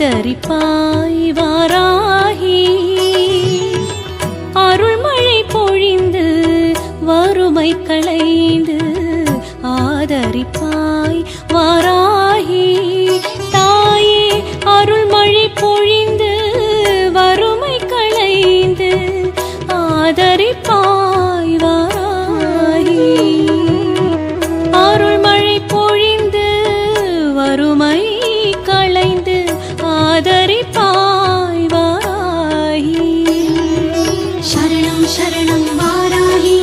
ஆதரிப்பாய் வாராகி. அருள்மழை பொழிந்து வறுமை களைந்து ஆதரிப்பாய் வாராகி. தாயே அருள்மழை பொழிந்து வறுமை களைந்து ஆதரிப்பாய் வாராகி. அருள்மழை பொழிந்து வறுமை களைந்து ஆதரிப்பாய் வாராகி. சரணம் சரணம் வாராகி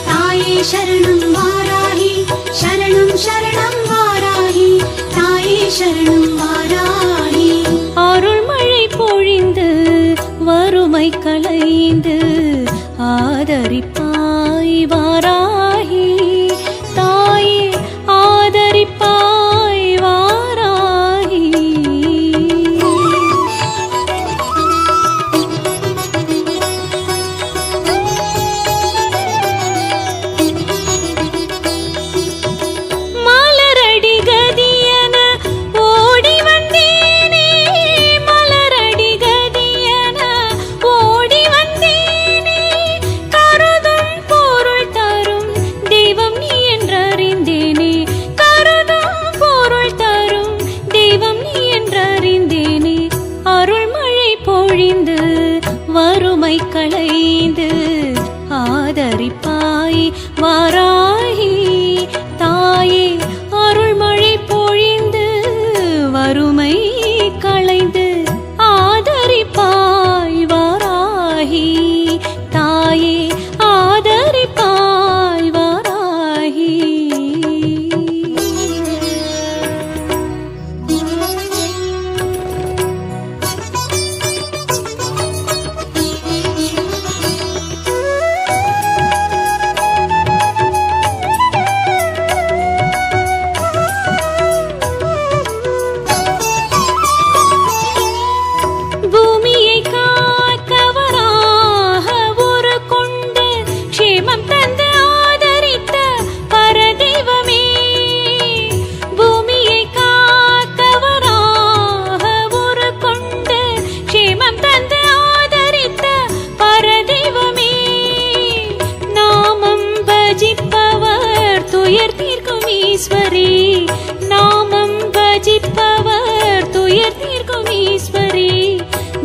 தாயே சரணம் வாராகி. சரணம் சரணம் வாராகி தாயே சரணம் வாராகி. அருள்மழை பொழிந்து வறுமை களைந்து ஆதரிப்பாய் வாராகி. தாயே ஆதரிப்பாய் வாராகி. மலரடி கதியன ஓடி வந்தேனே, மலரடி கதியன ஓடி வந்தேனே. கருதும் பொருள் தரும் தெய்வம் நீ என்றறிந்தேனே. கருதும் பொருள் தரும் தெய்வம் நீ என்றறிந்தேனே. அருள்மழை பொழிந்து வறுமை களைந்து ஆதரிப்பாய் வாராகி. தாயே அருள்மழை பொழிந்து வறுமை களைந்து ஆதரிப்பாய் வாராகி. தாயே ஆதரிப்பாய் வாராகி. பூமியை காக்கவராக ஒரு கொண்டு க்ஷேமம் தந்து ஆதரித்த பரதெய்வமே. பூமியை காக்கவராக ஒரு கொண்டு க்ஷேமம் தந்து ஆதரித்த பரதெய்வமே. நாமம் பஜிப்பவர் துயர் தீர்க்கும் ஈஸ்வரி. நாமம் பஜிப்பவர் துயர் தீர்க்கும் ஈஸ்வரி.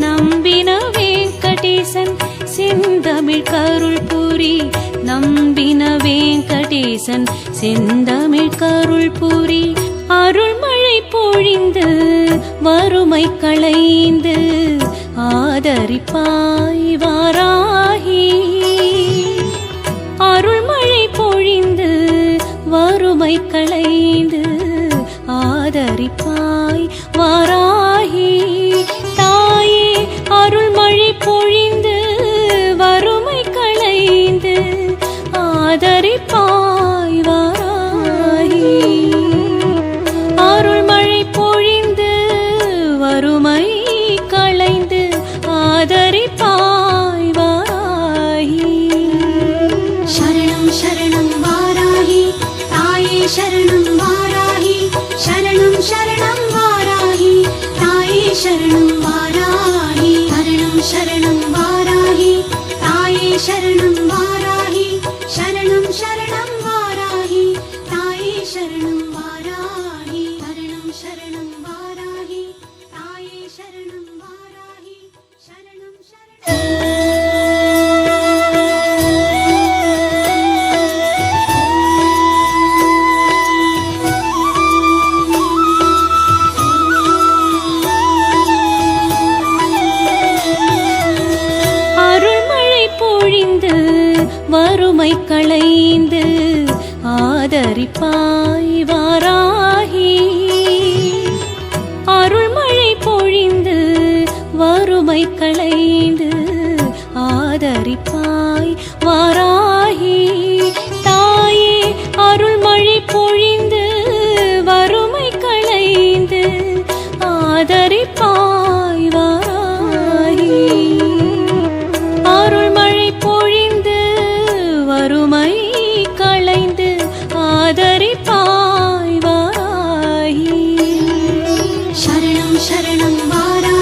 நம்பின வெங்கடேசன் செந்தமிழ் கருள் புரி. நம்பின வெங்கடேசன் செந்தமிழ் கருள் புரி. அருள்மழை பொழிந்து வறுமை களைந்து ஆதரிப்பாய் வாராகி. அருள்மழை பொழிந்து வறுமை களைந்து ஆதரிப்பாய் வாராகி. தாயே அருள்மழை பொழிந்து வறுமை களைந்து ஆதரிப்பாய் வாராகி. அருள்மழை பொழிந்து வறுமை களைந்து ஆதரிப்பாய் வாராகி. சரணம் சரணம் வாராகி தாயே சரணம் வாராகி. சரணம் சரணம் வாராகி தாயே சரணம் வாராகி. சரணம் சரணம் வாராகி தாயே சரணம் வாராகி. சரணம் சரணம் வாராகி தாயே சரணம் வாராகி. சரணம் சரணம் வாராகி தாயே சரணம் வாராகி. சரணம் அருள்மழை பொழிந்து வறுமை களைந்து ஆதரிப்பாய் வாராகி. அருள்மழை பொழிந்து வறுமை களைந்து ஆதரிப்பாய் வாராகி. தாயே அருள்மழை பொழிந்து வறுமை களைந்து ஆதரிப்பாய் வாராகி. அருள்மழை பொழிந்து வறுமை களைந்து ஆதரிப்பாய் வாராகி. சரணம் சரணம் வாராகி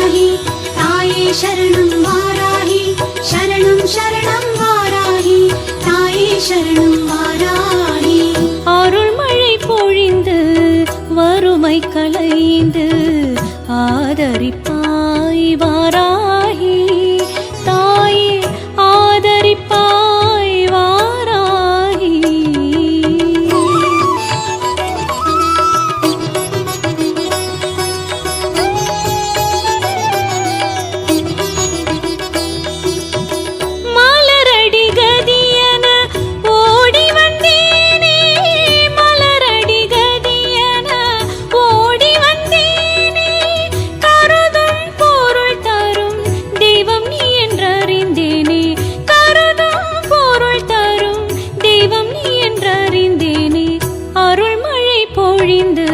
சரணம் வாராகி அருள்மழை பொழிந்து வறுமை களைந்து ஆதரிப்பாய் வாராகி தாயே ஆதரிப்பாய் வாராகி மலரடி கதியன ஓடி வந்தேனே மலரடி கதியன ஓடி வந்தேனே கருதும் பொருள் தரும் தெய்வம் நீ என்றறிந்தேனே கருதும் பொருள் தரும் தெய்வம் நீ என்றறிந்தேனே அருள்மழை பொழிந்து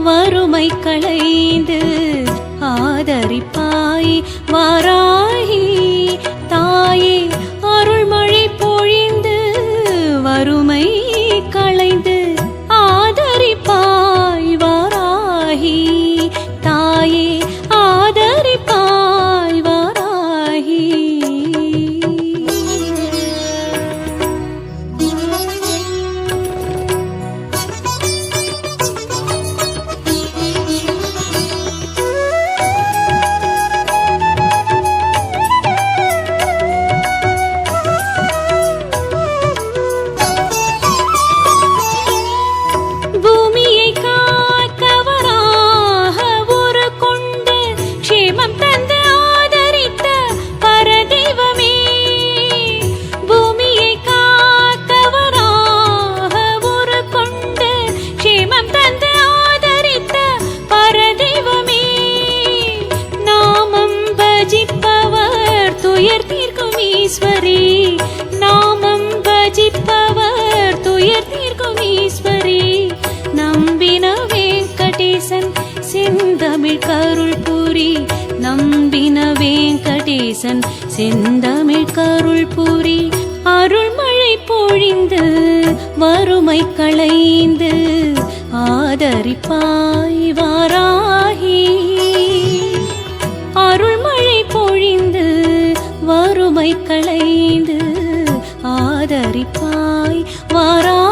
வறுமை களைந்து ஆதரிப்பாய் வாராகி தாயே அருள்மழை பொழிந்து வறுமை களைந்து ஆதரிப்பாய் வாராகி தாயே ஆதரிப்பாய் வாராகி பூமியை காக்கவராக ஒரு கொண்டு க்ஷேமம் தந்து ஆதரித்த பரதெய்வமே பூமியை காக்கவராக ஒரு கொண்டு க்ஷேமம் தந்து ஆதரித்த பரதெய்வமே நாமம் பஜிப்பவர் துயர் தீர்க்கும் ஈஸ்வரி நாமம் பஜிப்பவர் துயர் தீர்க்கும் ஈஸ்வரி நம்பின வெங்கடேசன் செந்தமிழ் கருள் புரி நம்பின வெங்கடேசன் செந்தமிழ் கருள் புரி அருள்மழை பொழிந்து வறுமை களைந்து ஆதரிப்பாய் வாராகி அருள்மழை பொழிந்து வறுமை களைந்து ஆதரிப்பாய் வாராகி